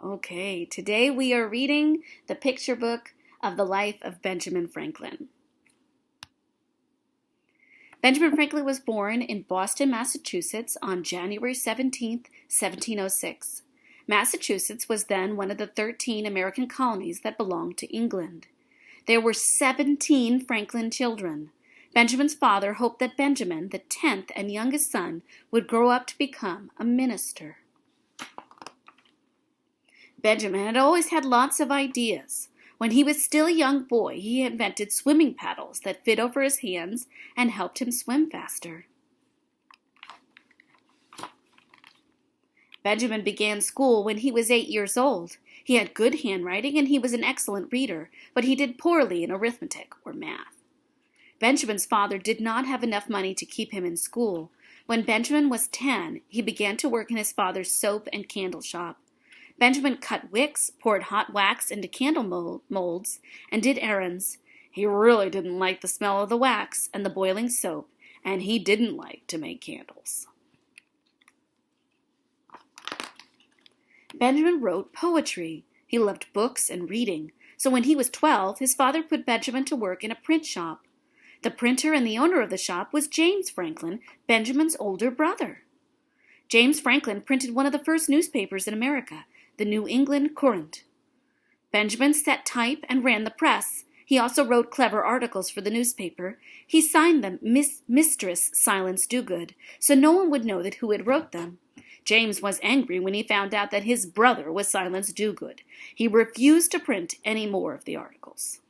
Okay, today we are reading the picture book of the life of Benjamin Franklin. Benjamin Franklin was born in Boston, Massachusetts on January 17th, 1706. Massachusetts was then one of the 13 American colonies that belonged to England. There were 17 Franklin children. Benjamin's father hoped that Benjamin, the 10th and youngest son, would grow up to become a minister. Benjamin had always had lots of ideas. When he was still a young boy, he invented swimming paddles that fit over his hands and helped him swim faster. Benjamin began school when he was 8 years old. He had good handwriting and he was an excellent reader, but he did poorly in arithmetic or math. Benjamin's father did not have enough money to keep him in school. When Benjamin was 10, he began to work in his father's soap and candle shop. Benjamin cut wicks, poured hot wax into candle molds, and did errands. He really didn't like the smell of the wax and the boiling soap, and he didn't like to make candles. Benjamin wrote poetry. He loved books and reading, so when he was 12, his father put Benjamin to work in a print shop. The printer and the owner of the shop was James Franklin, Benjamin's older brother. James Franklin printed one of the first newspapers in America, the New England Courant. Benjamin set type and ran the press. He also wrote clever articles for the newspaper. He signed them Mistress Silence Dogood, so no one would know who had wrote them. James was angry when he found out that his brother was Silence Dogood. He refused to print any more of the articles.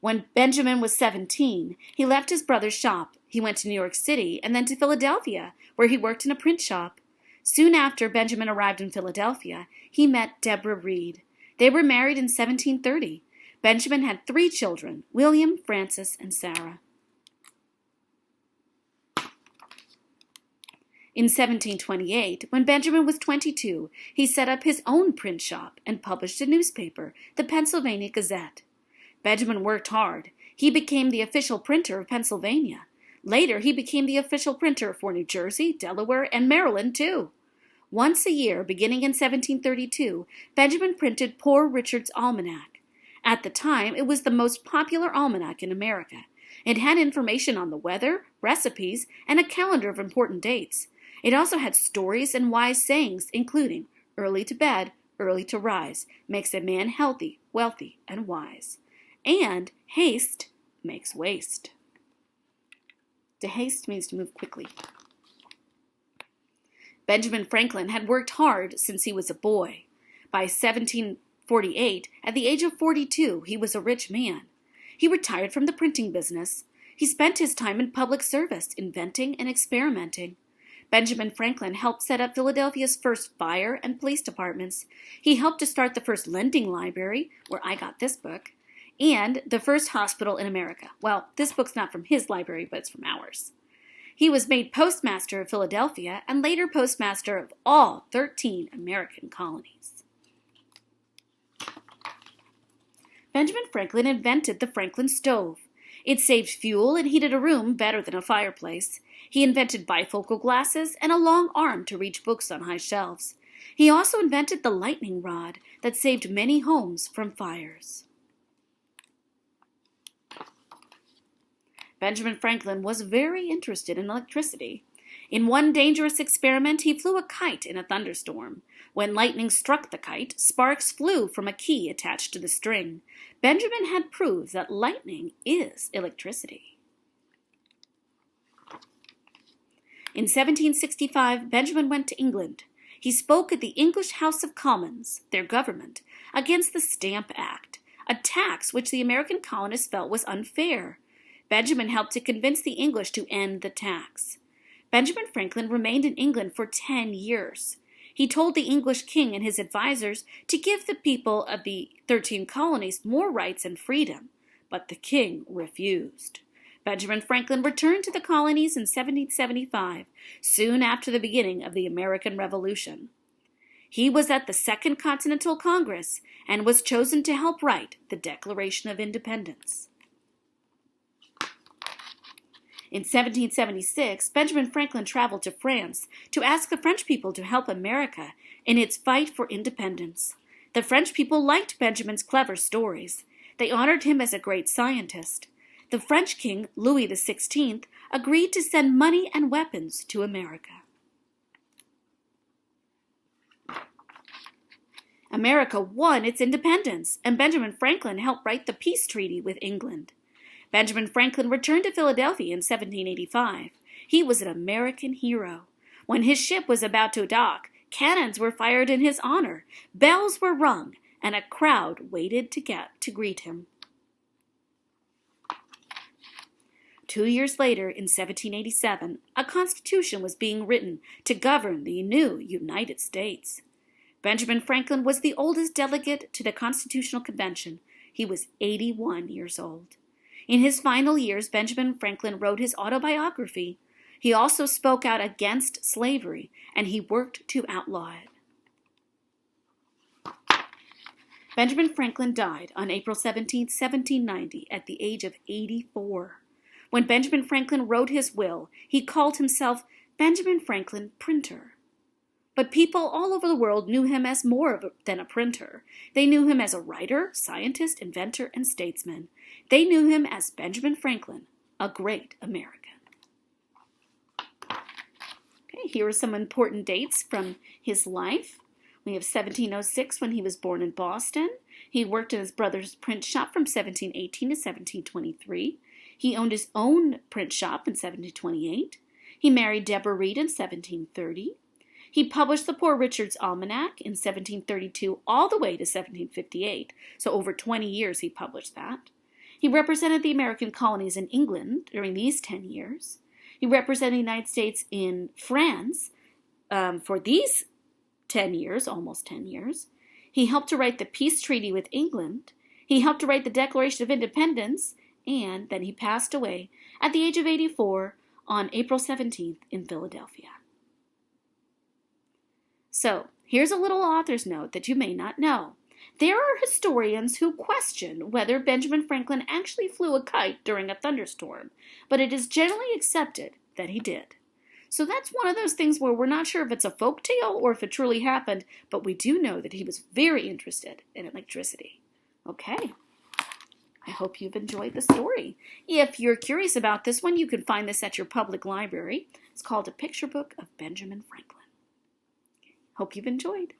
When Benjamin was 17, he left his brother's shop. He went to New York City and then to Philadelphia, where he worked in a print shop. Soon after Benjamin arrived in Philadelphia, he met Deborah Reed. They were married in 1730. Benjamin had 3 children, William, Francis, and Sarah. In 1728, when Benjamin was 22, he set up his own print shop and published a newspaper, the Pennsylvania Gazette. Benjamin worked hard. He became the official printer of Pennsylvania. Later, he became the official printer for New Jersey, Delaware, and Maryland, too. Once a year, beginning in 1732, Benjamin printed Poor Richard's Almanac. At the time, it was the most popular almanac in America. It had information on the weather, recipes, and a calendar of important dates. It also had stories and wise sayings, including, early to bed, early to rise, makes a man healthy, wealthy, and wise. And haste makes waste. To haste means to move quickly. Benjamin Franklin had worked hard since he was a boy. By 1748, at the age of 42, he was a rich man. He retired from the printing business. He spent his time in public service, inventing and experimenting. Benjamin Franklin helped set up Philadelphia's first fire and police departments. He helped to start the first lending library, where I got this book, and the first hospital in America. Well, this book's not from his library, but it's from ours. He was made postmaster of Philadelphia and later postmaster of all 13 American colonies. Benjamin Franklin invented the Franklin stove. It saved fuel and heated a room better than a fireplace. He invented bifocal glasses and a long arm to reach books on high shelves. He also invented the lightning rod that saved many homes from fires. Benjamin Franklin was very interested in electricity. In one dangerous experiment, he flew a kite in a thunderstorm. When lightning struck the kite, sparks flew from a key attached to the string. Benjamin had proved that lightning is electricity. In 1765, Benjamin went to England. He spoke at the English House of Commons, their government, against the Stamp Act, a tax which the American colonists felt was unfair. Benjamin helped to convince the English to end the tax. Benjamin Franklin remained in England for 10 years. He told the English king and his advisors to give the people of the 13 colonies more rights and freedom, but the king refused. Benjamin Franklin returned to the colonies in 1775, soon after the beginning of the American Revolution. He was at the Second Continental Congress and was chosen to help write the Declaration of Independence. In 1776, Benjamin Franklin traveled to France to ask the French people to help America in its fight for independence. The French people liked Benjamin's clever stories. They honored him as a great scientist. The French king, Louis XVI, agreed to send money and weapons to America. America won its independence, and Benjamin Franklin helped write the peace treaty with England. Benjamin Franklin returned to Philadelphia in 1785. He was an American hero. When his ship was about to dock, cannons were fired in his honor, bells were rung, and a crowd waited to greet him. 2 years later, in 1787, a constitution was being written to govern the new United States. Benjamin Franklin was the oldest delegate to the Constitutional Convention. He was 81 years old. In his final years, Benjamin Franklin wrote his autobiography. He also spoke out against slavery, and he worked to outlaw it. Benjamin Franklin died on April 17, 1790, at the age of 84. When Benjamin Franklin wrote his will, he called himself Benjamin Franklin Printer. But people all over the world knew him as more than a printer. They knew him as a writer, scientist, inventor, and statesman. They knew him as Benjamin Franklin, a great American. Okay, here are some important dates from his life. We have 1706, when he was born in Boston. He worked in his brother's print shop from 1718 to 1723. He owned his own print shop in 1728. He married Deborah Reed in 1730. He published the Poor Richard's Almanac in 1732 all the way to 1758, so over 20 years he published that. He represented the American colonies in England during these 10 years. He represented the United States in France for these 10 years, almost 10 years. He helped to write the peace treaty with England. He helped to write the Declaration of Independence, and then he passed away at the age of 84 on April 17th in Philadelphia. So, here's a little author's note that you may not know. There are historians who question whether Benjamin Franklin actually flew a kite during a thunderstorm, but it is generally accepted that he did. So that's one of those things where we're not sure if it's a folk tale or if it truly happened, but we do know that he was very interested in electricity. Okay. I hope you've enjoyed the story. If you're curious about this one, you can find this at your public library. It's called A Picture Book of Benjamin Franklin. Hope you've enjoyed.